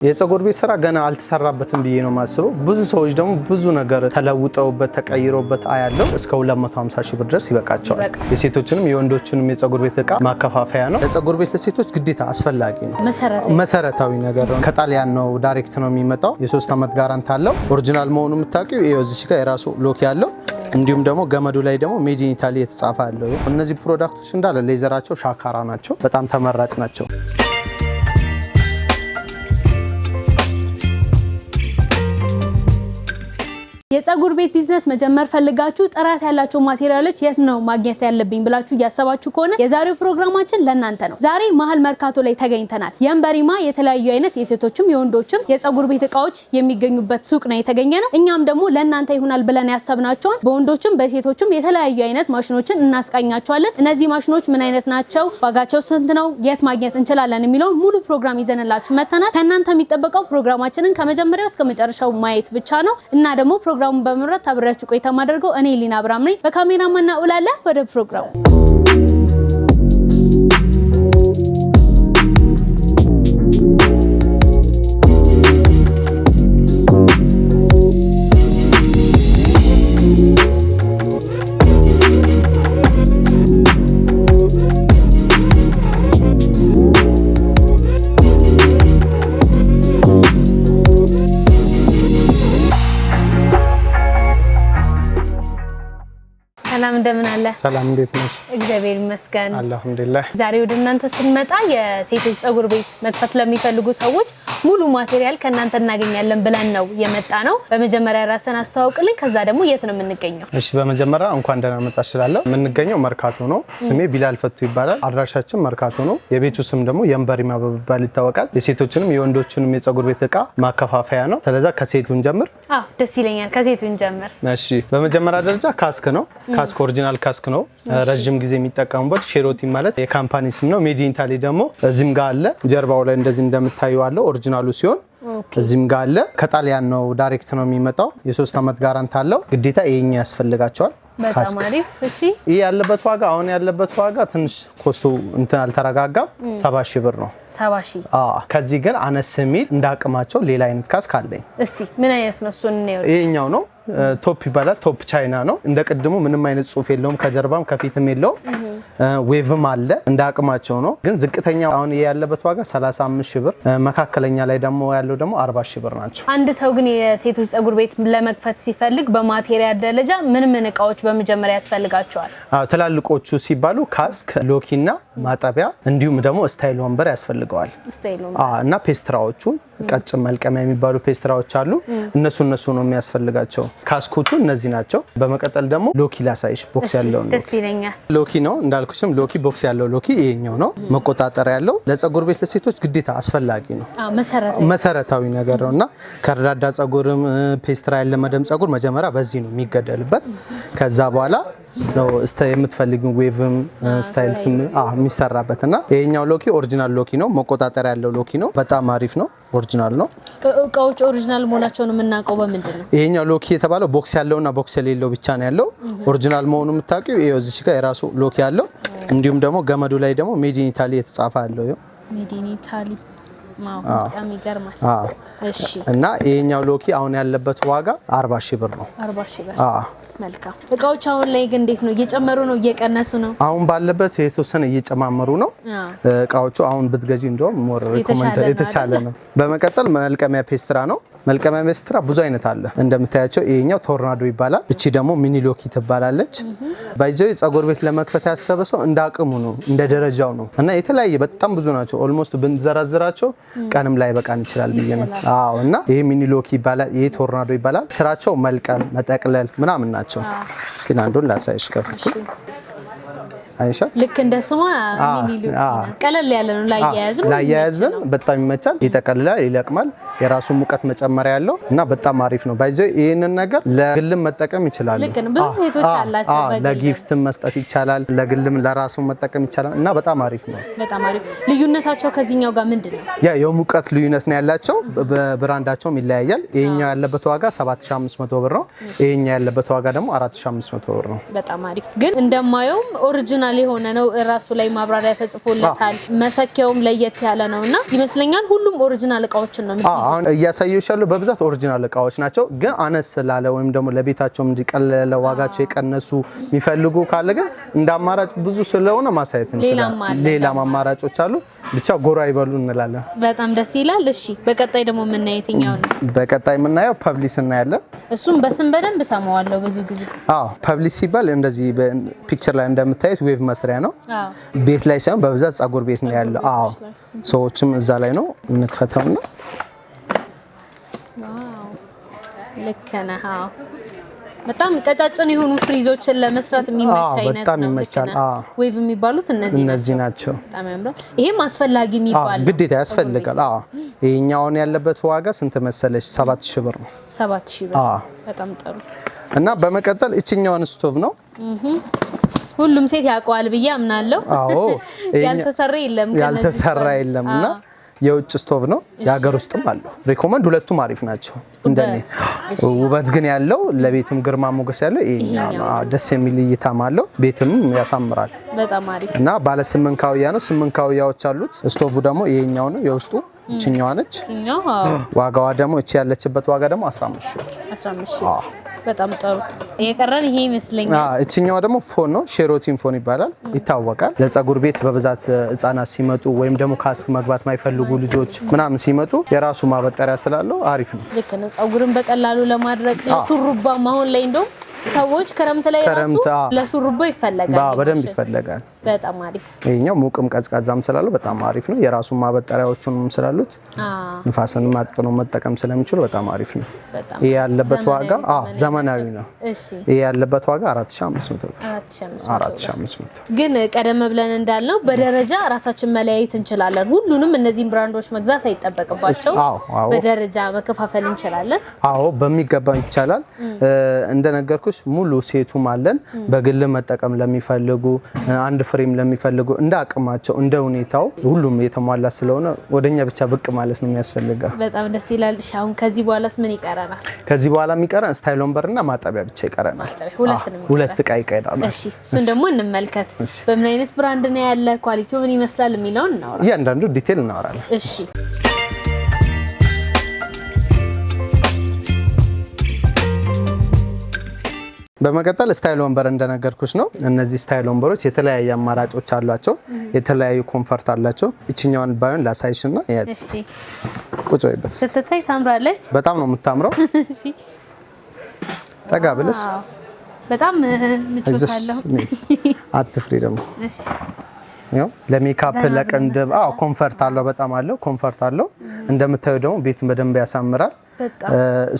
የፀጉር ቤት ስራ ገና አልተሰራበትም ብዬ ነው ማስበው። ብዙ ሰዎች ደግሞ ብዙ ነገር ተለውጠውበት ተቀይሮበት አያለው። እስከ 250 ሺህ ብር ድረስ ይበቃቸዋል። የሴቶችንም የወንዶችንም የፀጉር ቤት እቃ ማከፋፈያ ነው። የፀጉር ቤት ለሴቶች ግዴታ አስፈላጊ ነው፣ መሰረታዊ ነገር ነው። ከጣሊያን ነው ዳይሬክት ነው የሚመጣው። የ3 አመት ጋራንት አለው። ኦሪጂናል መሆኑ የምታውቂው ይሄው እዚህ ጋር የራሱ ሎክ ያለው እንዲሁም ደግሞ ገመዱ ላይ ደግሞ ሜድ ኢን ኢታሊ የተጻፈ አለው። እነዚህ ፕሮዳክቶች እንዳለ ሌዘራቸው ሻካራ ናቸው፣ በጣም ተመራጭ ናቸው። የፀጉር ቤት ቢዝነስ መጀመር ፈልጋችሁ ጥራት ያላችሁ ማቴሪያሎች የት ነው ማግኘት ያለብኝ ብላችሁ ያሰባችሁ ከሆነ የዛሬው ፕሮግራማችን ለእናንተ ነው። ዛሬ መሃል መርካቶ ላይ ተገኝተናል። የእምበሪማ የተለያዩ አይነት የሴቶችም የወንዶችም የፀጉር ቤት እቃዎች የሚገኙበት ሱቅ ነው የተገኘ ነው። እኛም ደግሞ ለእናንተ ይሆናል ብለን ያሰብናቸውን በወንዶችም በሴቶችም የተለያዩ አይነት ማሽኖችን እናስቃኛቸዋለን። እነዚህ ማሽኖች ምን አይነት ናቸው፣ ዋጋቸው ስንት ነው፣ የት ማግኘት እንችላለን የሚለውን ሙሉ ፕሮግራም ይዘንላችሁ መተናል። ከእናንተ የሚጠበቀው ፕሮግራማችንን ከመጀመሪያው እስከ መጨረሻው ማየት ብቻ ነው እና ደግሞ ፕሮግራሙን በመምራት አብራችሁ ቆይታ ማድረገው እኔ ሊና አብራም ነኝ። በካሜራማንና ኡላላ ወደ ፕሮግራሙ ሰላም እንደምን አለ? ሰላም እንዴት ነሽ? እግዚአብሔር ይመስገን አልሐምዱሊላህ። ዛሬ ወደ እናንተ ስንመጣ የሴቶች ፀጉር ቤት መክፈት ለሚፈልጉ ሰዎች ሙሉ ማቴሪያል ከእናንተ እናገኛለን ብለን ነው የመጣ ነው። በመጀመሪያ ራስን አስተዋውቅልኝ፣ ከዛ ደግሞ የት ነው የምንገኘው? እሺ፣ በመጀመሪያ እንኳን ደህና መጣሽ እላለሁ። የምንገኘው መርካቶ ነው። ስሜ ቢላል ፈቱ ይባላል። አድራሻችን መርካቶ ነው። የቤቱ ስም ደግሞ የእምበሪማ በመባል ይታወቃል። የሴቶችንም የወንዶችንም የፀጉር ቤት እቃ ማከፋፈያ ነው። ስለዚህ ከሴቱን ጀምር። አዎ ደስ ይለኛል። ከሴቱን ጀምር። እሺ፣ በመጀመሪያ ደረጃ ካስክ ነው። ካስክ ኦሪጂናል ካስክ ነው። ረጅም ጊዜ የሚጠቀሙበት ሼሮቲ ማለት የካምፓኒ ስም ነው። ሜድ ኢን ኢታሊ ደግሞ እዚህም ጋር አለ። ጀርባው ላይ እንደዚህ እንደምታዩ አለው ኦሪጂናሉ ሲሆን እዚህም ጋር አለ። ከጣሊያን ነው ዳይሬክት ነው የሚመጣው። የ3 አመት ጋራንት አለው። ግዴታ ይሄኛ ያስፈልጋቸዋል። በጣም አሪፍ። እሺ፣ ይሄ ያለበት ዋጋ አሁን ያለበት ዋጋ ትንሽ ኮስቱ እንትን አልተረጋጋም። 70 ሺህ ብር ነው። 70 ሺህ። ከዚህ ግን አነስ የሚል እንዳቅማቸው ሌላ አይነት ካስክ አለኝ። እስቲ ምን አይነት ነው እሱን ነው? ይሄኛው ነው ቶፕ ይባላል። ቶፕ ቻይና ነው። እንደቀድሞ ምንም አይነት ጽሁፍ የለውም። ከጀርባም ከፊትም የለውም። ዌቭም አለ። እንዳቅማቸው ነው። ግን ዝቅተኛው አሁን ያለበት ዋጋ 35 ሺህ ብር፣ መካከለኛ ላይ ደግሞ ያለው ደግሞ 40 ሺህ ብር ናቸው። አንድ ሰው ግን የሴቶች ፀጉር ቤት ለመክፈት ሲፈልግ በማቴሪያል ደረጃ ምን እቃዎች በመጀመሪያ ያስፈልጋቸዋል? ትላልቆቹ ሲባሉ ካስክ፣ ሎኪና ማጠቢያ እንዲሁም ደግሞ ስታይል ወንበር ያስፈልገዋል። እና ፔስትራዎቹ ቀጭን መልቀሚያ የሚባሉ ፔስትራዎች አሉ። እነሱ ነው የሚያስፈልጋቸው። ካስኮቹ እነዚህ ናቸው። በመቀጠል ደግሞ ሎኪ ላሳይሽ። ቦክስ ያለው ነው። ደስ ይለኛል። ሎኪ ነው እንዳልኩሽም፣ ሎኪ ቦክስ ያለው ሎኪ ይሄኛው ነው። መቆጣጠሪያ ያለው ለፀጉር ቤት ለሴቶች ግዴታ አስፈላጊ ነው፣ መሰረታዊ ነገር ነውና ከርዳዳ ፀጉርም ፔስትራ ያለ መደም ፀጉር መጀመሪያ በዚህ ነው የሚገደልበት። ከዛ በኋላ ነው የምትፈልጊው ዌቭም ስታይል ስም የሚሰራበትና ይሄኛው ሎኪ ኦሪጂናል ሎኪ ነው። መቆጣጠሪያ ያለው ሎኪ ነው። በጣም አሪፍ ነው። ኦሪጂናል ነው። እቃዎች ኦሪጂናል መሆናቸውን የምናውቀው በምንድን ነው? ይሄኛው ሎኪ የተባለው ቦክስ ያለውና ቦክስ የሌለው ብቻ ነው ያለው። ኦሪጂናል መሆኑ የምታውቂው ይሄው እዚህ ጋር የራሱ ሎኪ ያለው እንዲሁም ደግሞ ገመዱ ላይ ደግሞ ሜድ ኢን ኢታሊ የተጻፈ አለው። ይሄው ሜድ ኢን ኢታሊ በጣም ይገርማል። እሺ፣ እና ይሄኛው ሎኪ አሁን ያለበት ዋጋ 40 ሺህ ብር ነው። 40 ሺህ ብር። መልካም። እቃዎች አሁን ላይ ግን እንዴት ነው? እየጨመሩ ነው እየቀነሱ ነው? አሁን ባለበት የተወሰነ እየጨማመሩ ነው እቃዎቹ። አሁን ብትገዢ እንደውም ሞር ሪኮመንድ የተሻለ ነው። በመቀጠል መልቀሚያ ፔስትራ ነው። መልቀሚያ ፔስትራ ብዙ አይነት አለ እንደምታያቸው። ይሄኛው ቶርናዶ ይባላል። እቺ ደግሞ ሚኒ ሎኪ ትባላለች። ባይዘው ፀጉር ቤት ለመክፈት ያሰበ ሰው እንደ አቅሙ ነው፣ እንደ ደረጃው ነው እና የተለያየ በጣም ብዙ ናቸው። ኦልሞስት ብንዘራዝራቸው ቀንም ላይ በቃን ይችላል ብዬ ነው። እና ይሄ ሚኒ ሎኪ ይባላል። ይሄ ቶርናዶ ይባላል። ስራቸው መልቀም፣ መጠቅለል ምናምን ናቸው። እስኪ አንዱን ላሳይሽ ከፍቱ። አይሻት ልክ እንደ ስሟ ሚኒ ሎኪ ቀለል ያለ ነው። ላያያዝም በጣም ይመቻል። ይጠቀልላል፣ ይለቅማል። የራሱ ሙቀት መጨመሪያ ያለው እና በጣም አሪፍ ነው። ባይዘው ይሄንን ነገር ለግልም መጠቀም ይችላል። ልክ ነው። ብዙ ሴቶች አላቸው። ለጊፍትም መስጠት ይቻላል፣ ለግልም ለራሱ መጠቀም ይቻላል እና በጣም አሪፍ ነው። በጣም አሪፍ። ልዩነታቸው ከዚህኛው ጋር ምንድነው? የሙቀት ልዩነት ነው ያላቸው። በብራንዳቸውም ይለያያል። ይሄኛው ያለበት ዋጋ 7500 ብር ነው። ይሄኛው ያለበት ዋጋ ደግሞ 4500 ብር ነው። በጣም አሪፍ። ግን እንደማየው ኦሪጂናል ኦሪጂናል የሆነ ነው። ራሱ ላይ ማብራሪያ ተጽፎለታል። መሰኪያውም ለየት ያለ ነውና ይመስለኛል ሁሉም ኦሪጂናል እቃዎችን ነው የምትይዙት። አሁን እያሳየሁሽ ያለው በብዛት ኦሪጂናል እቃዎች ናቸው። ግን አነስ ስላለ ወይም ደግሞ ለቤታቸው እንዲቀለለ ዋጋቸው የቀነሱ የሚፈልጉ ካለ ግን እንደ አማራጭ ብዙ ስለሆነ ማሳየት እንችላለን። ሌላም አማራጮች አሉ። ብቻ ጎራ ይበሉ እንላለን። በጣም ደስ ይላል። እሺ በቀጣይ ደግሞ የምናየው የትኛው ነው? በቀጣይ የምናየው ፐብሊስ እናያለን። እሱም በስም በደንብ ሰማዋለሁ ብዙ ጊዜ። ፐብሊስ ሲባል እንደዚህ ፒክቸር ላይ እንደምታዩት ዌቭ መስሪያ ነው። ቤት ላይ ሳይሆን በብዛት ጸጉር ቤት ነው ያለው። ሰዎችም እዛ ላይ ነው። እንክፈተውና ዋው ልክ ነህ። በጣም ቀጫጭን የሆኑ ፍሪዞችን ለመስራት የሚመች አይነት ነው። በጣም ይመቻል። ዌቭ የሚባሉት እነዚህ ናቸው። በጣም ያምራል። ይሄም አስፈላጊ የሚባል ግዴታ ያስፈልጋል። ይሄኛውን ያለበት ዋጋ ስንት መሰለሽ? 7000 ብር ነው። 7000 ብር። በጣም ጥሩ። እና በመቀጠል እቺኛውን ስቶቭ ነው። ሁሉም ሴት ያውቀዋል ብዬ አምናለሁ። ያልተሰራ የለም እና የውጭ ስቶቭ ነው። የሀገር ውስጥም አለው። ሪኮመንድ ሁለቱም አሪፍ ናቸው እንደኔ። ውበት ግን ያለው ለቤትም ግርማ ሞገስ ያለው ይሄኛው ነው። ደስ የሚል እይታም አለው። ቤትም ያሳምራል። በጣም አሪፍ እና ባለ 8 ካውያ ነው። 8 ካውያዎች አሉት። ስቶቭ ደግሞ ይሄኛው ነው። የውስጡ እቺኛዋ ነች። ዋጋዋ ደግሞ እቺ ያለችበት ዋጋ ደግሞ 15000 በጣም ጥሩ። የቀረን ይሄ ይመስለኛል። እቺኛዋ ደግሞ ፎን ነው። ሼሮቲን ፎን ይባላል። ይታወቃል። ለጸጉር ቤት በብዛት ህጻናት ሲመጡ ወይም ደግሞ ካስክ መግባት ማይፈልጉ ልጆች ምናምን ሲመጡ የራሱ ማበጠሪያ ስላለው አሪፍ ነው። ልክ ነው። ጸጉርን በቀላሉ ለማድረግ ሹሩባ አሁን ላይ እንደው ሰዎች ክረምት ላይ ራሱ ለሹሩባ ይፈልጋል። በደንብ ይፈልጋል። በጣም አሪፍ። ይሄኛው ሙቅም ቀዝቃዛም ስላለው በጣም አሪፍ ነው። የራሱ ማበጠሪያዎቹንም ስላሉት ንፋስንም አጥኖ መጠቀም ስለሚችሉ በጣም አሪፍ ነው። ይሄ ያለበት ዋጋ ዘመናዊ ነው። ይሄ ያለበት ዋጋ 4500 ብር። 4500 ግን ቀደም ብለን እንዳልነው በደረጃ ራሳችን መለያየት እንችላለን። ሁሉንም እነዚህን ብራንዶች መግዛት አይጠበቅባቸው። በደረጃ መከፋፈል እንችላለን። በሚገባ ይቻላል። እንደነገርኩሽ ሙሉ ሴቱም አለን። በግል መጠቀም ለሚፈልጉ አንድ ፍሬም ለሚፈልጉ እንደ አቅማቸው እንደ ሁኔታው ሁሉም የተሟላ ስለሆነ ወደኛ ብቻ ብቅ ማለት ነው የሚያስፈልገው። በጣም ደስ ይላል። አሁን ከዚህ በኋላስ ምን ይቀረናል? ከዚህ በኋላ የሚቀረን ስታይል ወንበርና ማጠቢያ ብቻ ይቀረናል። ሁለት እቃ ይቀራል። እሺ እሱን ደግሞ እንመልከት። በምን አይነት ብራንድ ነው ያለ፣ ኳሊቲው ምን ይመስላል የሚለውን እናወራለን። እያንዳንዱ ዲቴል እናወራለን። እሺ በመቀጠል ስታይል ወንበር እንደነገርኩሽ ነው። እነዚህ ስታይል ወንበሮች የተለያየ አማራጮች አሏቸው። የተለያዩ ኮምፈርት አላቸው። እቺኛውን ባይሆን ላሳይሽና ያት ቁጭ በይበት። ስትታይ ታምራለች። በጣም ነው የምታምረው። እሺ ጠጋ ብለሽ በጣም ምቾት አለው። አትፍሪ ደግሞ። እሺ ያው ለሜካፕ ለቅንድብ ኮምፈርት አለው። በጣም አለው ኮምፈርት አለው። እንደምታዩ ደግሞ ቤቱን በደንብ ያሳምራል።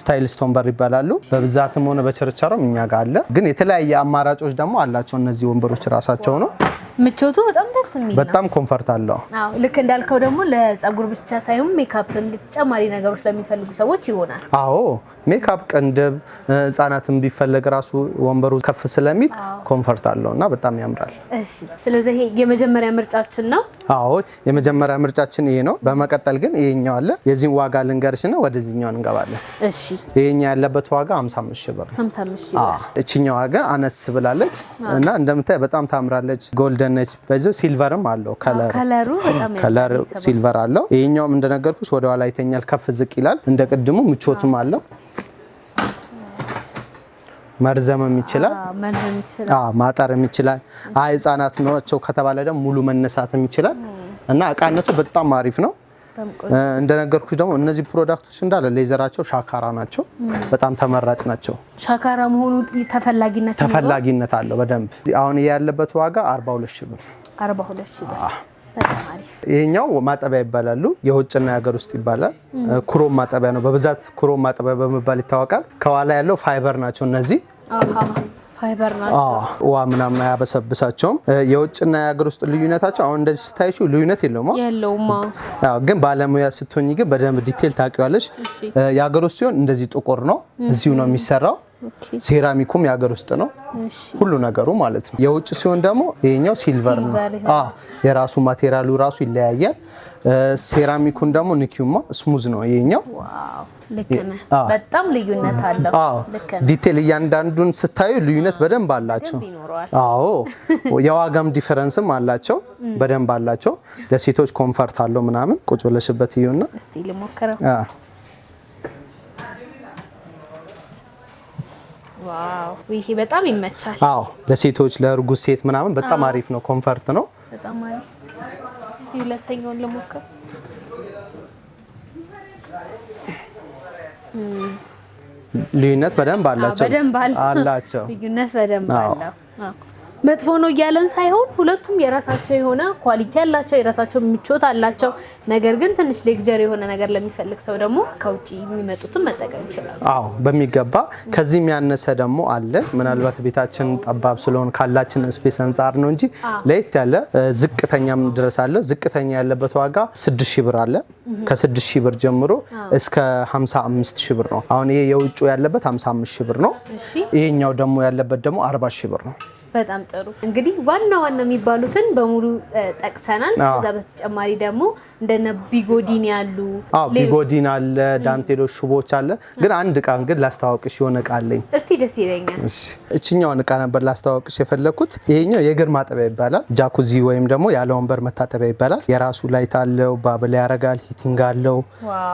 ስታይሊስት ወንበር ይባላሉ። በብዛትም ሆነ በችርቻሮም እኛ ጋር አለ። ግን የተለያየ አማራጮች ደግሞ አላቸው። እነዚህ ወንበሮች ራሳቸው ነው። ምቾቱ በጣም ደስ የሚል ነው። በጣም ኮምፈርት አለው። ልክ እንዳልከው ደግሞ ለጸጉር ብቻ ሳይሆን ሜካፕም ተጨማሪ ነገሮች ለሚፈልጉ ሰዎች ይሆናል። ሜካፕ፣ ቅንድብ፣ ህጻናትም ቢፈልግ ራሱ ወንበሩ ከፍ ስለሚል ኮምፈርት አለውና በጣም ያምራል። እሺ ስለዚህ ይሄ የመጀመሪያ ምርጫችን ነው። የመጀመሪያ ምርጫችን ይሄ ነው። በመቀጠል ግን ይሄኛው አለ። የዚህን ዋጋ ልንገርሽና ወደዚህኛው እንገባለን። እሺ ይሄኛ ያለበት ዋጋ 55000 ብር ነው። 55000 ብር። እቺኛው ዋጋ አነስ ብላለች እና እንደምታይ በጣም ታምራለች። ጎልደን ነች። በዚህ ሲልቨርም አለው። ከለር ሲልቨር አለው። ይሄኛውም እንደነገርኩሽ ወደ ኋላ ይተኛል፣ ከፍ ዝቅ ይላል። እንደ ቅድሙ ምቾትም አለው። መርዘምም ይችላል፣ ማጠርም ይችላል። ህጻናት ናቸው ከተባለ ደግሞ ሙሉ መነሳትም ይችላል እና እቃነቱ በጣም አሪፍ ነው። እንደነገርኩሽ ደግሞ እነዚህ ፕሮዳክቶች እንዳለ ሌዘራቸው ሻካራ ናቸው። በጣም ተመራጭ ናቸው። ሻካራ መሆኑ ተፈላጊነት አለው በደንብ። አሁን ያለበት ዋጋ 42000 ብር። 42000 ብር በጣም አሪፍ። ይሄኛው ማጠቢያ ይባላሉ። የውጭና የሀገር ውስጥ ይባላል። ክሮም ማጠቢያ ነው። በብዛት ክሮም ማጠቢያ በመባል ይታወቃል። ከኋላ ያለው ፋይበር ናቸው እነዚህ ፋይበር ናቸው። ውሃ ምናምን አያበሰብሳቸውም። የውጭና የሀገር ውስጥ ልዩነታቸው አሁን እንደዚህ ስታይሹ ልዩነት የለውም። ግን ባለሙያ ስትሆኚ ግን በደንብ ዲቴል ታውቂዋለሽ። የሀገር ውስጥ ሲሆን እንደዚህ ጥቁር ነው፣ እዚሁ ነው የሚሰራው። ሴራሚኩም የሀገር ውስጥ ነው ሁሉ ነገሩ ማለት ነው። የውጭ ሲሆን ደግሞ ይሄኛው ሲልቨር ነው። የራሱ ማቴሪያሉ ራሱ ይለያያል። ሴራሚኩን ደግሞ ንኪውማ ስሙዝ ነው ይሄኛው። ዋው ልክ ነህ። በጣም ልዩነት አለው። ዲቴል እያንዳንዱን ስታዩ ልዩነት በደንብ አላቸው። አዎ የዋጋም ዲፈረንስም አላቸው በደንብ አላቸው። ለሴቶች ኮምፈርት አለው ምናምን ቁጭ ብለሽበት ይዩና እስቲ ልሞክረው። ዋው ይሄ በጣም ይመቻል። አዎ ለሴቶች ለእርጉዝ ሴት ምናምን በጣም አሪፍ ነው። ኮምፈርት ነው በጣም አሪፍ። እስቲ ሁለተኛውን ልሞክር። ልዩነት በደንብ አላቸው። ልዩነት በደንብ አለው። መጥፎ ነው እያለን ሳይሆን ሁለቱም የራሳቸው የሆነ ኳሊቲ አላቸው፣ የራሳቸው ምቾት አላቸው። ነገር ግን ትንሽ ሌክጀሪ የሆነ ነገር ለሚፈልግ ሰው ደግሞ ከውጪ የሚመጡትን መጠቀም ይችላል። አዎ በሚገባ ከዚህም ያነሰ ደግሞ አለ። ምናልባት ቤታችን ጠባብ ስለሆነ ካላችን ስፔስ አንፃር ነው እንጂ ለየት ያለ ዝቅተኛም ድረስ አለ። ዝቅተኛ ያለበት ዋጋ 6000 ብር አለ። ከ6000 ብር ጀምሮ እስከ 55000 ብር ነው። አሁን ይሄ የውጭ ያለበት 55000 ብር ነው። ይሄኛው ደግሞ ያለበት ደግሞ 40000 ብር ነው። በጣም ጥሩ እንግዲህ ዋና የሚባሉትን በሙሉ ጠቅሰናል። ከዛ በተጨማሪ ደግሞ እንደነ ቢጎዲን ያሉ ቢጎዲን አለ፣ ዳንቴሎች፣ ሹቦች አለ። ግን አንድ እቃ ግን ላስተዋወቅሽ የሆነ እቃ አለኝ። እስቲ ደስ ይለኛል። እቺኛውን እቃ ነበር ላስተዋወቅሽ የፈለኩት። ይሄኛው የእግር ማጠቢያ ይባላል። ጃኩዚ ወይም ደግሞ ያለ ወንበር መታጠቢያ ይባላል። የራሱ ላይት አለው፣ ባብል ያረጋል፣ ሂቲንግ አለው፣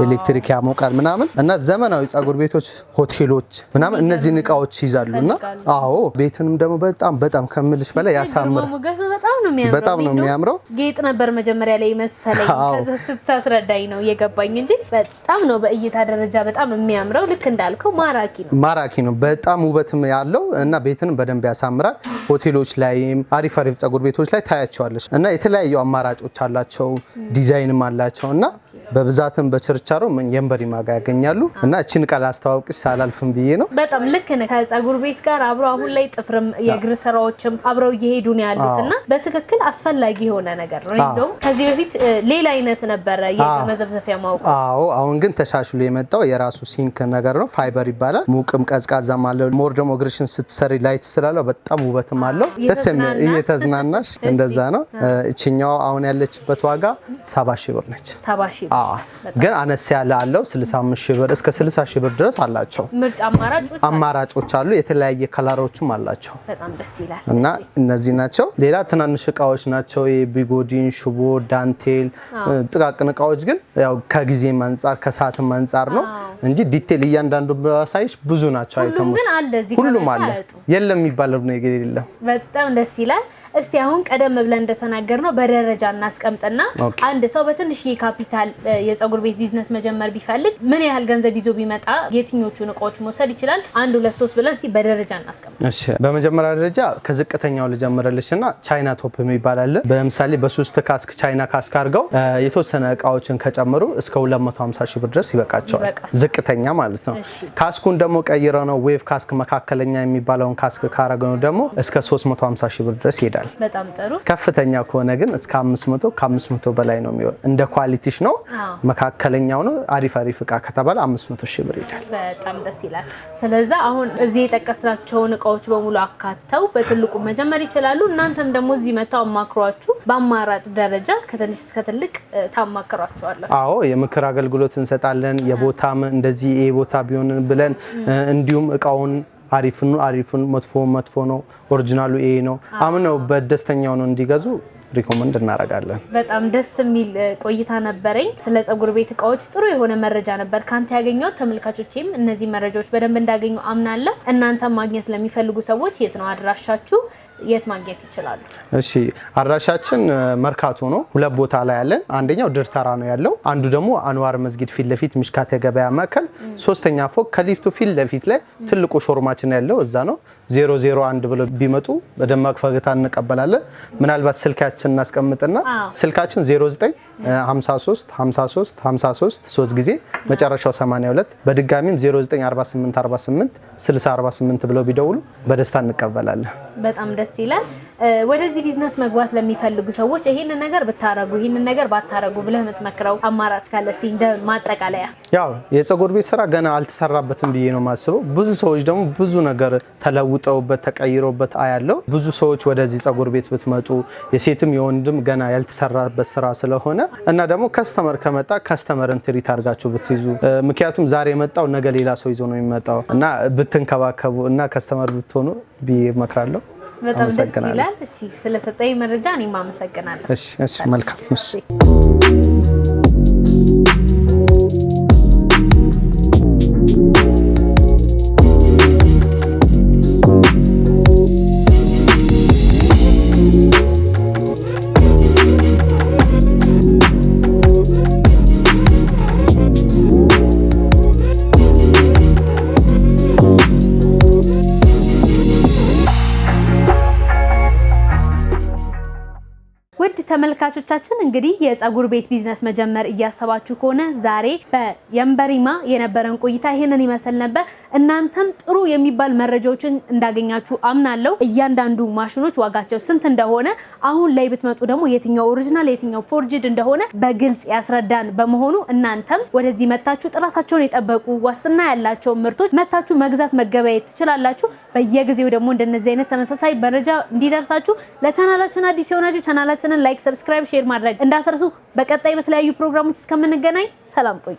ኤሌክትሪክ ያሞቃል ምናምን እና ዘመናዊ ጸጉር ቤቶች፣ ሆቴሎች ምናምን እነዚህን እቃዎች ይዛሉና አዎ ቤቱንም ደግሞ በጣም ከምልሽ በላይ ያሳምራል። በጣም ነው የሚያምረው። ጌጥ ነበር መጀመሪያ ላይ መሰለኝ። ከዛ ስታስረዳኝ ነው የገባኝ እንጂ በጣም ነው በእይታ ደረጃ በጣም የሚያምረው። ልክ እንዳልከው ማራኪ ነው። በጣም ውበትም ያለው እና ቤትንም በደንብ ያሳምራል። ሆቴሎች ላይም አሪፍ ጸጉር ቤቶች ላይ ታያቸዋለሽ እና የተለያዩ አማራጮች አላቸው፣ ዲዛይንም አላቸው እና በብዛትም በችርቻሮ የንበሪማ ጋር ያገኛሉ እና እቺን ቃል አስተዋውቅሽ ሳላልፍም ብዬ ነው። በጣም ልክ ነህ። ከጸጉር ቤት ጋር አብረው አሁን ላይ ጥፍርም የእግር ስራዎችም አብረው እየሄዱ ነው ያሉት እና በትክክል አስፈላጊ የሆነ ነገር ነው። እንደው ከዚህ በፊት ሌላ አይነት ነበረ የእግር መዘፍዘፊያ ማውቅ። አሁን ግን ተሻሽሎ የመጣው የራሱ ሲንክ ነገር ነው። ፋይበር ይባላል። ሙቅም ቀዝቃዛም አለው። ሞር ደግሞ እግርሽን ስትሰሪ ላይት ስላለው በጣም ውበትም አለው። ደስ የሚል እየተዝናናሽ እንደዛ ነው። እቺኛው አሁን ያለችበት ዋጋ 70000 ብር ነች። 70000 ግን አነስ ያለ አለው 65000 ብር እስከ 60000 ብር ድረስ አላቸው። ምርጥ አማራጮች አሉ። የተለያየ ከለሮችም አላቸው። በጣም ደስ ይላል። እና እነዚህ ናቸው። ሌላ ትናንሽ እቃዎች ናቸው። የቢጎዲን፣ ሽቦ፣ ዳንቴል ጥቃቅን እቃዎች ግን ያው ከጊዜም አንፃር ከሰዓትም አንፃር ነው እንጂ ዲቴል እያንዳንዱ ባሳይሽ ብዙ ናቸው። አይተሞች ሁሉም አለ። የለም የሚባለው ነገር የለም። በጣም ደስ ይላል። እስቲ አሁን ቀደም ብለን እንደተናገርነው በደረጃ እናስቀምጥና አንድ ሰው በትንሽ ካፒታል የጸጉር ቤት ቢዝነስ መጀመር ቢፈልግ ምን ያህል ገንዘብ ይዞ ቢመጣ የትኞቹን እቃዎች መውሰድ ይችላል? 1 2 3 ብለን እስቲ በደረጃ እናስቀምጥ። እሺ በመጀመሪያ ደረጃ ከዝቅተኛው ልጀምርልሽና ቻይና ቶፕ የሚባል አለ። በምሳሌ በ3 ካስክ ቻይና ካስክ አድርገው የተወሰነ እቃዎችን ከጨመሩ እስከ 250000 ብር ድረስ ይበቃቸዋል። ዝቅተኛ ማለት ነው። ካስኩን ደግሞ ቀይረው ነው ዌቭ ካስክ መካከለኛ የሚባለውን ካስክ ካረገው ደግሞ እስከ 350000 ብር ድረስ ይሄዳል። በጣም ጥሩ። ከፍተኛ ከሆነ ግን እስከ 500 ከ500 በላይ ነው የሚሆን። እንደ ኳሊቲሽ ነው። መካከለኛው ነው። አሪፍ እቃ ከተባለ 500000 ብር ይላል። በጣም ደስ ይላል። ስለዚህ አሁን እዚህ የጠቀስናቸውን እቃዎች በሙሉ አካተው በትልቁ መጀመር ይችላሉ። እናንተም ደግሞ እዚህ መታው አማክሯችሁ በአማራጭ ደረጃ ከትንሽ እስከ ትልቅ ታማክሯቸዋላችሁ። አዎ የምክር አገልግሎት እንሰጣለን። የቦታም እንደዚህ ይሄ ቦታ ቢሆን ብለን እንዲሁም እቃውን አሪፉን መጥፎ ነው ኦሪጂናሉ ይሄ ነው አምነው በደስተኛው ነው እንዲገዙ ሪኮመንድ እናደርጋለን። በጣም ደስ የሚል ቆይታ ነበረኝ። ስለ ጸጉር ቤት እቃዎች ጥሩ የሆነ መረጃ ነበር ካንተ ያገኘው። ተመልካቾቼም እነዚህ መረጃዎች በደንብ እንዳገኙ አምናለሁ። እናንተ ማግኘት ለሚፈልጉ ሰዎች የት ነው አድራሻችሁ? የት ማግኘት ይችላሉ? እሺ አድራሻችን መርካቶ ነው። 2 ቦታ ላይ ያለን። አንደኛው ድርተራ ነው ያለው። አንዱ ደግሞ አንዋር መስጊድ ፊት ለፊት ምሽካት የገበያ ማዕከል 3ኛ ፎቅ ከሊፍቱ ፊት ለፊት ላይ ትልቁ ሾርማችን ያለው እዛ ነው። 001 ብለው ቢመጡ በደማቅ ፈገግታ እንቀበላለን። ምናልባት ስልካችን እናስቀምጥና ስልካችን 09 53 53 53 3 ጊዜ መጨረሻው 82 በድጋሚም 09 48 48 60 48 ብለው ቢደውሉ በደስታ እንቀበላለን። በጣም ደስ ይላል። ወደዚህ ቢዝነስ መግባት ለሚፈልጉ ሰዎች ይሄንን ነገር ብታረጉ ይሄንን ነገር ባታረጉ ብለህ የምትመክረው አማራጭ ካለ እስቲ እንደ ማጠቃለያ? ያው የፀጉር ቤት ስራ ገና አልተሰራበትም ብዬ ነው የማስበው። ብዙ ሰዎች ደግሞ ብዙ ነገር ተለውጠውበት ተቀይሮበት አያለው። ብዙ ሰዎች ወደዚህ ፀጉር ቤት ብትመጡ የሴትም የወንድም ገና ያልተሰራበት ስራ ስለሆነ እና ደግሞ ከስተመር ከመጣ ከስተመርን ትሪት አድርጋችሁ ብትይዙ፣ ምክንያቱም ዛሬ የመጣው ነገ ሌላ ሰው ይዞ ነው የሚመጣው እና ብትንከባከቡ እና ከስተመር ብትሆኑ ብዬ እመክራለሁ። በጣም ደስ ይላል። እሺ ስለሰጠኝ መረጃ እኔም አመሰግናለሁ። እሺ መልካም። እሺ ተመልካቾቻችን እንግዲህ የፀጉር ቤት ቢዝነስ መጀመር እያሰባችሁ ከሆነ ዛሬ በየንበሪማ የነበረን ቆይታ ይሄንን ይመስል ነበር። እናንተም ጥሩ የሚባል መረጃዎችን እንዳገኛችሁ አምናለሁ። እያንዳንዱ ማሽኖች ዋጋቸው ስንት እንደሆነ አሁን ላይ ብትመጡ ደግሞ የትኛው ኦሪጂናል የትኛው ፎርጅድ እንደሆነ በግልጽ ያስረዳን በመሆኑ እናንተም ወደዚህ መታችሁ ጥራታቸውን የጠበቁ ዋስትና ያላቸው ምርቶች መታችሁ መግዛት መገበያየት ትችላላችሁ። በየጊዜው ደግሞ እንደነዚህ አይነት ተመሳሳይ መረጃ እንዲደርሳችሁ ለቻናላችን አዲስ የሆናችሁ ቻናላችንን ላይክ፣ ሰብስክራይብ፣ ሼር ማድረግ እንዳትረሱ። በቀጣይ በተለያዩ ፕሮግራሞች እስከምንገናኝ ሰላም ቆዩ።